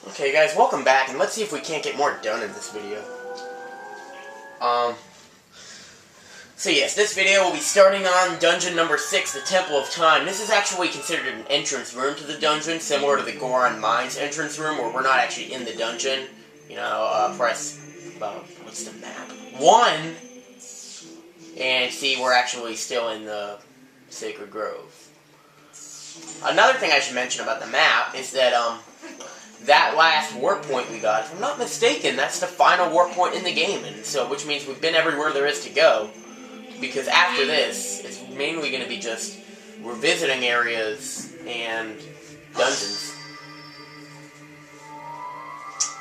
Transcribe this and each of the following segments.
Okay guys, welcome back, and let's see if we can't get more done in this video. So yes, this video will be starting on dungeon number 6, the Temple of Time. This is actually considered an entrance room to the dungeon, similar to the Goron Mines entrance room, where we're not actually in the dungeon. You know, press, what's the map? 1! And see, we're actually still in the Sacred Grove. Another thing I should mention about the map is that, that last warp point we got, if I'm not mistaken, that's the final warp point in the game, and so, which means we've been everywhere there is to go, because after this, it's mainly going to be just revisiting areas and dungeons.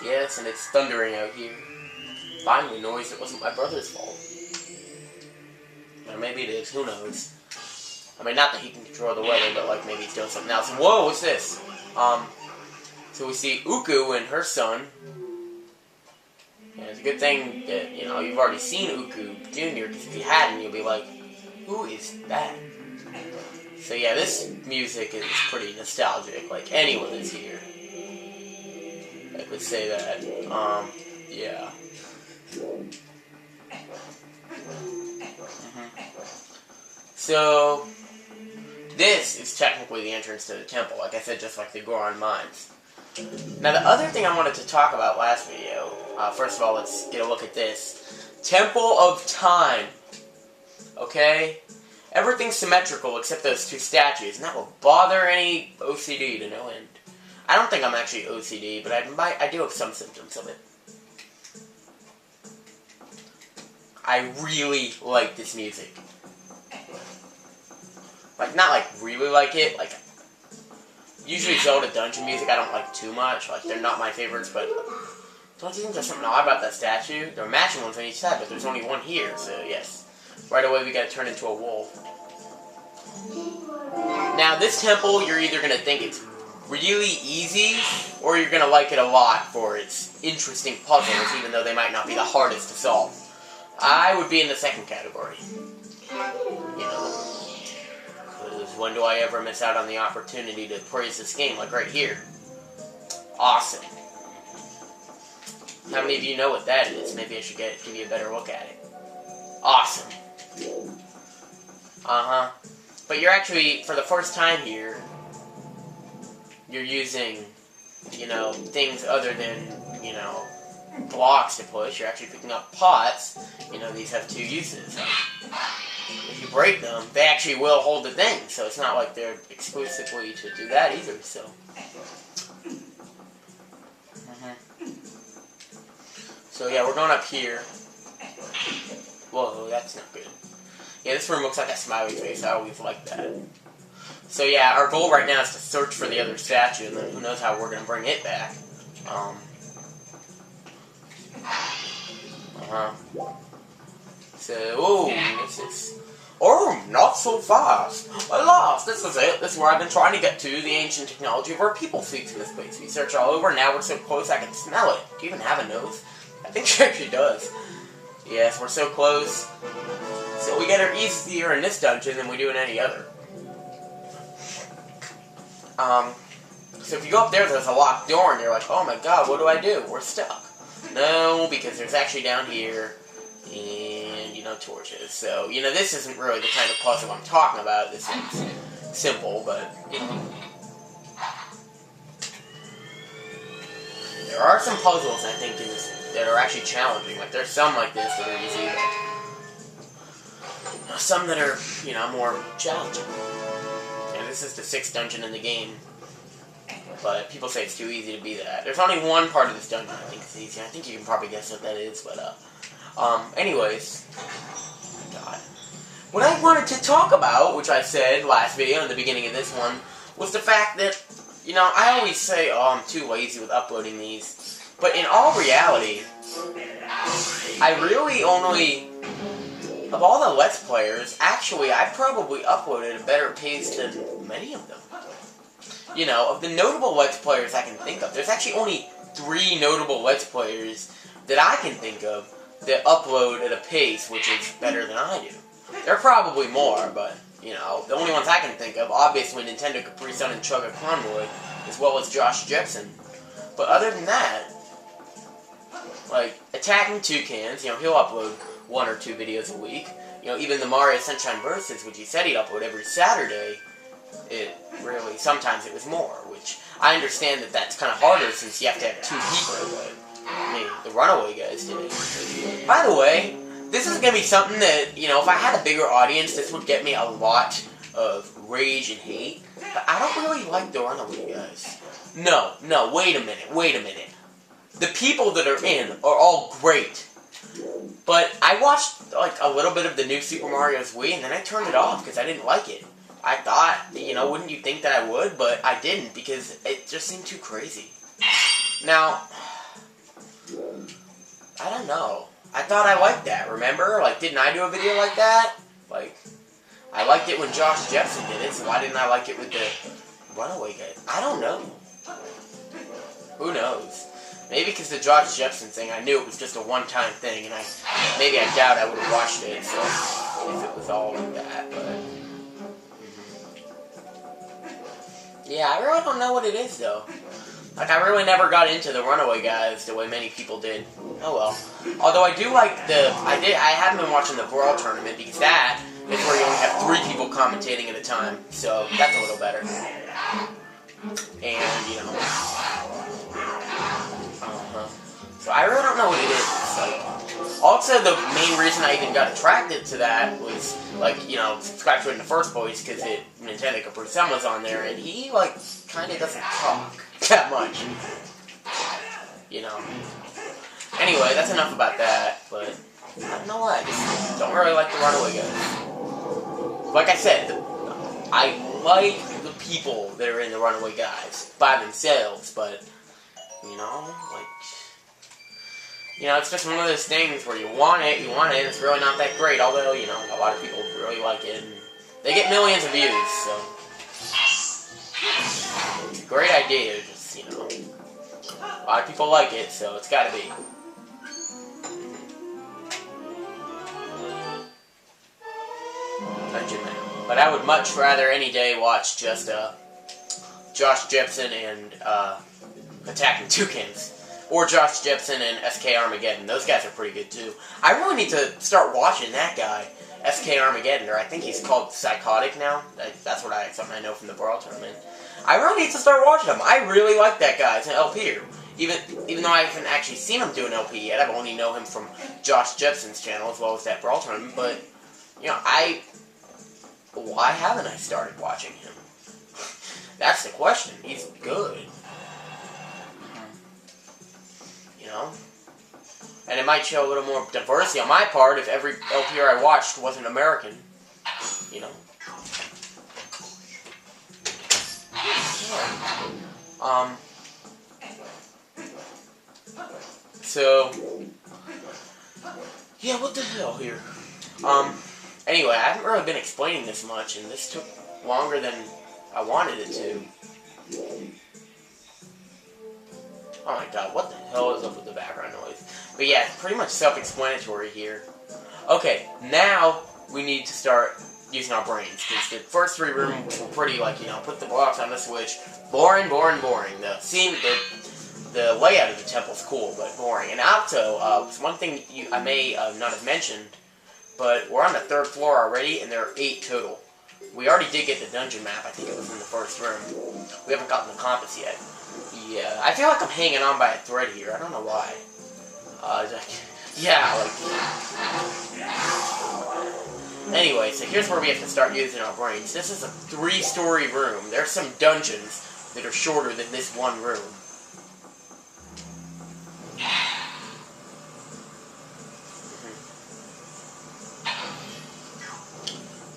Yes, and it's thundering out here. Finally, noise that wasn't my brother's fault. Or maybe it is, who knows. I mean, not that he can control the weather, but like maybe he's doing something else. Whoa, what's this? So we see Uku and her son. And it's a good thing that, you know, you've already seen Uku Jr., because if you hadn't, you'll be like, who is that? So yeah, this music is pretty nostalgic, like anyone that's here. I would say that. Yeah. So, this is technically the entrance to the temple, like I said, just like the Goron Mines. Now, the other thing I wanted to talk about last video, first of all, let's get a look at this. Temple of Time. Okay? Everything's symmetrical except those two statues, and that will bother any OCD to no end. I don't think I'm actually OCD, but I do have some symptoms of it. I really like this music. Like, not like really like it, like, usually Zelda dungeon music I don't like too much, like, they're not my favorites, but don't you think there's something odd about that statue? There are matching ones on each side, but there's only one here, so yes. Right away we gotta turn into a wolf. Now, this temple, you're either gonna think it's really easy, or you're gonna like it a lot for its interesting puzzles, even though they might not be the hardest to solve. I would be in the second category. You know, because when do I ever miss out on the opportunity to praise this game, like right here? Awesome. How many of you know what that is? Maybe I should give you a better look at it. Awesome. Uh-huh. But you're actually, for the first time here, you're using, you know, things other than, you know, blocks to push. You're actually picking up pots. You know, these have two uses. If you break them, they actually will hold the thing. So it's not like they're exclusively to do that either, so. So yeah, we're going up here. Whoa, that's not good. Yeah, this room looks like a smiley face. I always like that. So yeah, our goal right now is to search for the other statue, and then who knows how we're going to bring it back. So, oh, what's this? Oh, not so fast. Alas, this is it. This is where I've been trying to get to, the ancient technology of our people seeks in this place. We search all over, now we're so close I can smell it. Do you even have a nose? I think she actually does. Yes, we're so close. So we get her easier in this dungeon than we do in any other. So if you go up there, there's a locked door, and you're like, oh my god, what do I do? We're stuck. No, because there's actually down here, and, you know, torches. So, you know, this isn't really the kind of puzzle I'm talking about. This is simple, but, you know. There are some puzzles, I think, in this that are actually challenging. Like, there's some like this that are easy, but some that are, you know, more challenging. And this is the 6th dungeon in the game. But people say it's too easy to be that. There's only one part of this dungeon I think is easy. I think you can probably guess what that is, but, anyways. Oh my god. What I wanted to talk about, which I said last video in the beginning of this one, was the fact that, you know, I always say, oh, I'm too lazy with uploading these. But in all reality, I really only, of all the Let's Players, actually, I probably uploaded a better pace than many of them. You know, of the notable Let's Players I can think of, there's actually only 3 notable Let's Players that I can think of that upload at a pace which is better than I do. There are probably more, but, you know, the only ones I can think of, obviously Nintendo Capri Sun and Chugga Convoy, as well as Josh Jepson. But other than that, like, attacking toucans, he'll upload 1 or 2 videos a week. Even the Mario Sunshine Versus, which he said he'd upload every Saturday, sometimes it was more, which I understand that that's kind of harder since you have to have 2 people, but, I mean, the Runaway guys did it. By the way, this is going to be something that, if I had a bigger audience, this would get me a lot of rage and hate, but I don't really like the Runaway guys. No, wait a minute. The people that are in are all great. But I watched, like, a little bit of the new Super Mario's Wii, and then I turned it off because I didn't like it. I thought, wouldn't you think that I would? But I didn't, because it just seemed too crazy. Now, I don't know. I thought I liked that, remember? Like, didn't I do a video like that? Like, I liked it when Josh Jepson did it, so why didn't I like it with the Runaway guys? I don't know. Who knows? Maybe because the Josh Jepson thing, I knew it was just a one-time thing, and maybe I doubt I would have watched it, so if it was all like that, but... Yeah, I really don't know what it is, though. Like, I really never got into the Runaway guys the way many people did. Oh well. Although I do like I haven't been watching the Brawl tournament, because that is where you only have 3 people commentating at a time, so that's a little better. And, so I really don't know what it is. Like, also, the main reason I even got attracted to that was, like, subscribed to it in the first place, because Nintendo Capri Sun was on there, and he, like, kind of doesn't talk that much. Anyway, that's enough about that, but I don't know why. I just don't really like the Runaway guys. Like I said, I like the people that are in the Runaway guys by themselves, but, it's just one of those things where you want it, and it's really not that great, although, a lot of people really like it, and they get millions of views, so it's a great idea, just, a lot of people like it, so it's gotta be. Dungeon Man. But I would much rather any day watch just, Josh Jepson and, Attacking Toucans. Or Josh Jepson and SK Armageddon. Those guys are pretty good, too. I really need to start watching that guy, SK Armageddon, or I think he's called Psychotic now. That's something I know from the Brawl tournament. I really need to start watching him. I really like that guy as an LPer. Even though I haven't actually seen him do an LP yet, I've only known him from Josh Jepson's channel as well as that Brawl tournament, but, why haven't I started watching him? That's the question. He's good. And it might show a little more diversity on my part if every LPR I watched wasn't American. Yeah. So, yeah, what the hell here? Anyway, I haven't really been explaining this much, and this took longer than I wanted it to. Oh my god, what the hell is up with the background noise? But yeah, it's pretty much self-explanatory here. Okay, now we need to start using our brains, because the first 3 rooms were pretty, put the blocks on the switch. Boring. The layout of the temple's cool, but boring. And also, one thing I may not have mentioned, but we're on the 3rd floor already, and there are 8 total. We already did get the dungeon map. I think it was in the first room. We haven't gotten the compass yet. Yeah, I feel like I'm hanging on by a thread here. I don't know why. Anyway, so here's where we have to start using our brains. This is a 3-story room. There's some dungeons that are shorter than this one room.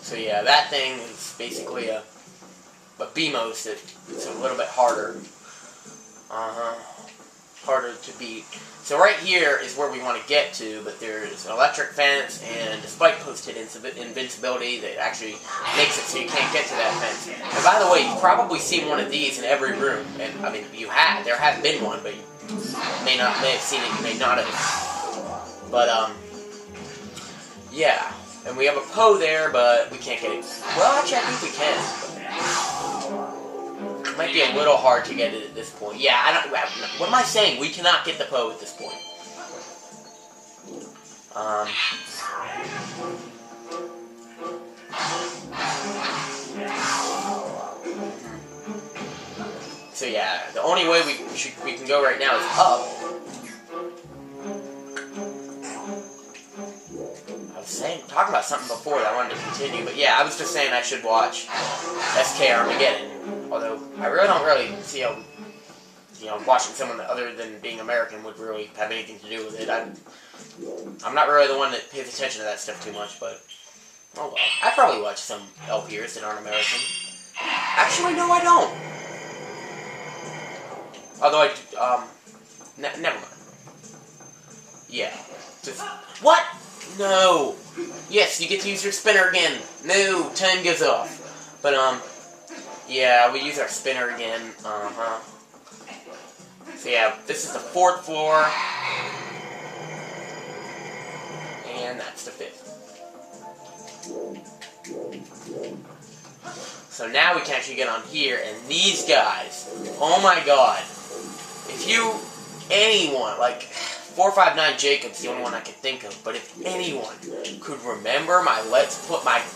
So yeah, that thing is basically a BMOS that's a little bit harder. Harder to beat. So right here is where we want to get to, but there's an electric fence and a spike posted invincibility that actually makes it so you can't get to that fence. And by the way, you've probably seen one of these in every room, and I mean, there has been one, but you may have seen it, you may not have. But yeah, and we have a Poe there, but we can't get it. Well, actually, I think we can. It might be a little hard to get it at this point. Yeah, I don't... What am I saying? We cannot get the Poe at this point. So yeah, the only way we can go right now is up. I was talking about something before that I wanted to continue, but yeah, I was just saying I should watch SK Armageddon. Although I don't see how, watching someone other than being American would really have anything to do with it. I'm not really the one that pays attention to that stuff too much, but oh well. I probably watch some LPers that aren't American. Actually, no, I don't. Although never mind. Yeah. What? No. Yes, you get to use your spinner again. No, time goes off. But, yeah, we use our spinner again. So, yeah, this is the 4th floor. And that's the 5th. So now we can actually get on here, and these guys, oh my god. If anyone, like 459 Jacob's the only one I could think of, but if anyone could remember my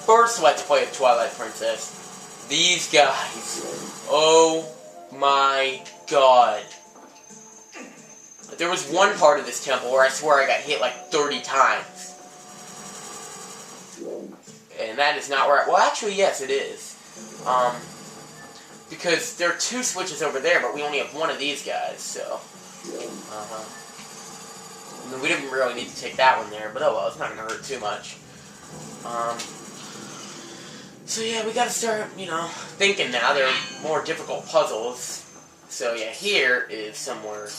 first Let's Play of Twilight Princess, these guys, oh my god. There was one part of this temple where I swear I got hit like 30 times. And that is not where well actually yes it is. Because there are 2 switches over there, but we only have one of these guys, so... We didn't really need to take that one there, but oh well, it's not going to hurt too much. So yeah, we gotta start, thinking now. There are more difficult puzzles. So yeah, here is somewhere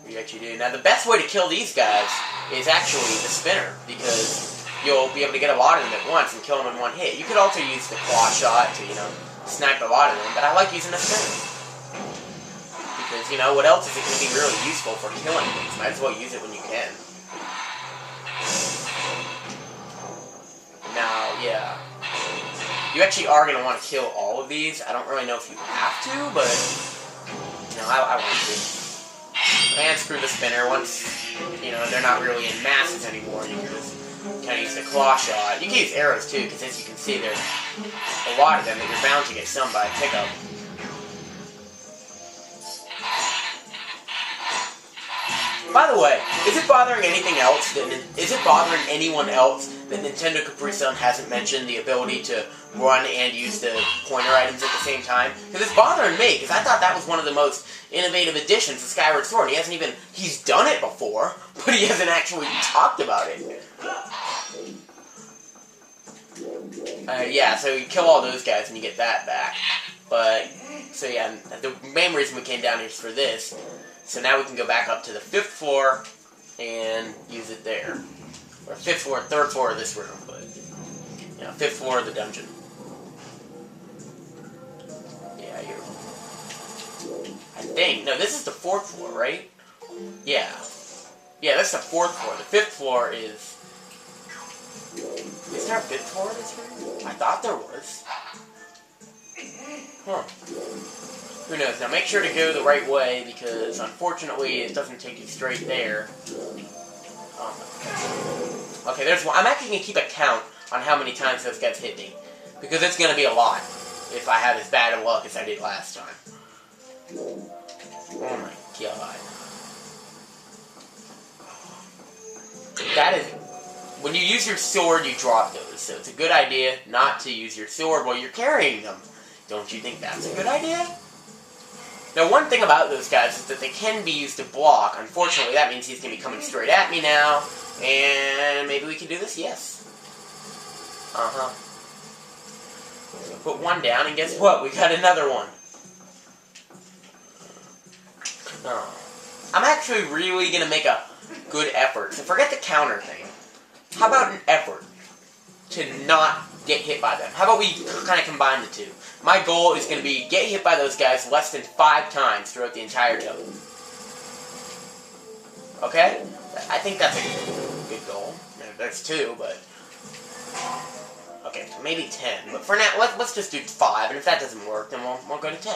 we actually do. Now the best way to kill these guys is actually the spinner, because you'll be able to get a lot of them at once and kill them in one hit. You could also use the claw shot to, snipe a lot of them, but I like using a spinner. Because, what else is it going to be really useful for killing things? Might as well use it when you can. Now, yeah. You actually are going to want to kill all of these. I don't really know if you have to, but, I want to. And screw the spinner. Once, they're not really in masses anymore, you can just kind of use the claw shot. You can use arrows too, because as you can see, there's a lot of them that you're bound to get some by pickup. By the way, is it bothering anything else? Is it bothering anyone else that Nintendo Capri Sun hasn't mentioned the ability to run and use the pointer items at the same time? Because it's bothering me, because I thought that was one of the most innovative additions to Skyward Sword. He's done it before, but he hasn't actually talked about it. Yeah, so you kill all those guys and you get that back. But, so yeah, the main reason we came down here is for this. So now we can go back up to the 5th floor and use it there. Or 5th floor, 3rd floor of this room, but, 5th floor of the dungeon. Yeah, I think, no, this is the 4th floor, right? Yeah. Yeah, that's the 4th floor. The 5th floor is... Is there a 5th floor in this room? I thought there was. Huh. Who knows? Now make sure to go the right way, because unfortunately it doesn't take you straight there. Okay, there's one. I'm actually going to keep a count on how many times those guys hit me, because it's going to be a lot if I have as bad of luck as I did last time. Oh my god. That is... When you use your sword, you drop those, so it's a good idea not to use your sword while you're carrying them. Don't you think that's a good idea? Now, one thing about those guys is that they can be used to block. Unfortunately, that means he's going to be coming straight at me now, and maybe we can do this? Yes. So put one down, and guess what? We got another one. Oh. I'm actually really going to make a good effort. So forget the counter thing. How about an effort to not get hit by them? How about we kind of combine the two? My goal is going to be get hit by those guys less than 5 times throughout the entire temple. Okay? I think that's a good goal. There's 2, but... Okay, maybe 10. But for now, let's just do 5, and if that doesn't work, then we'll go to 10.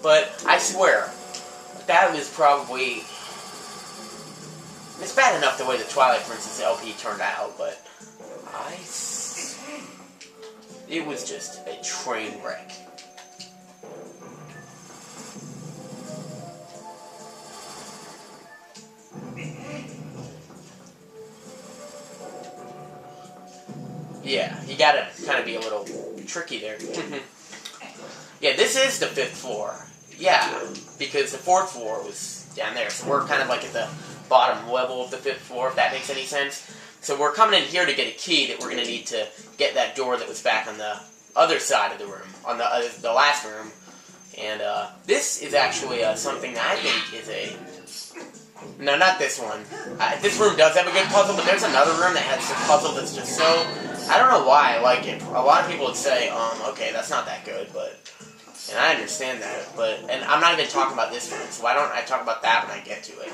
But I swear, that was probably... It's bad enough the way the Twilight Princess LP turned out, but it was just a train wreck. Yeah, you gotta kind of be a little tricky there. Yeah, this is the 5th floor. Yeah, because the 4th floor was down there, so we're kind of like at the bottom level of the 5th floor, if that makes any sense. So we're coming in here to get a key that we're going to need to get that door that was back on the other side of the room, on the last room. And this is actually something that I think is a... No, not this one. This room does have a good puzzle, but there's another room that has a puzzle that's just so... I don't know why I like it. A lot of people would say, okay, that's not that good, but... And I understand that, but... And I'm not even talking about this one, so why don't I talk about that when I get to it?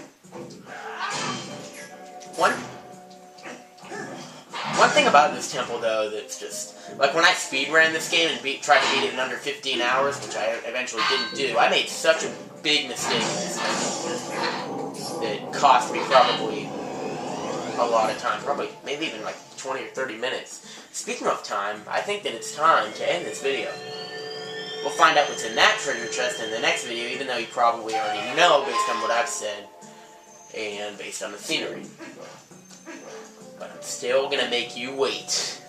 One thing about this temple, though, that's just... Like, when I speedran this game and tried to beat it in under 15 hours, which I eventually didn't do, I made such a big mistake in this temple that cost me probably a lot of time. Probably, maybe even like 20 or 30 minutes. Speaking of time, I think that it's time to end this video. We'll find out what's in that treasure chest in the next video, even though you probably already know based on what I've said and based on the scenery. But I'm still gonna make you wait.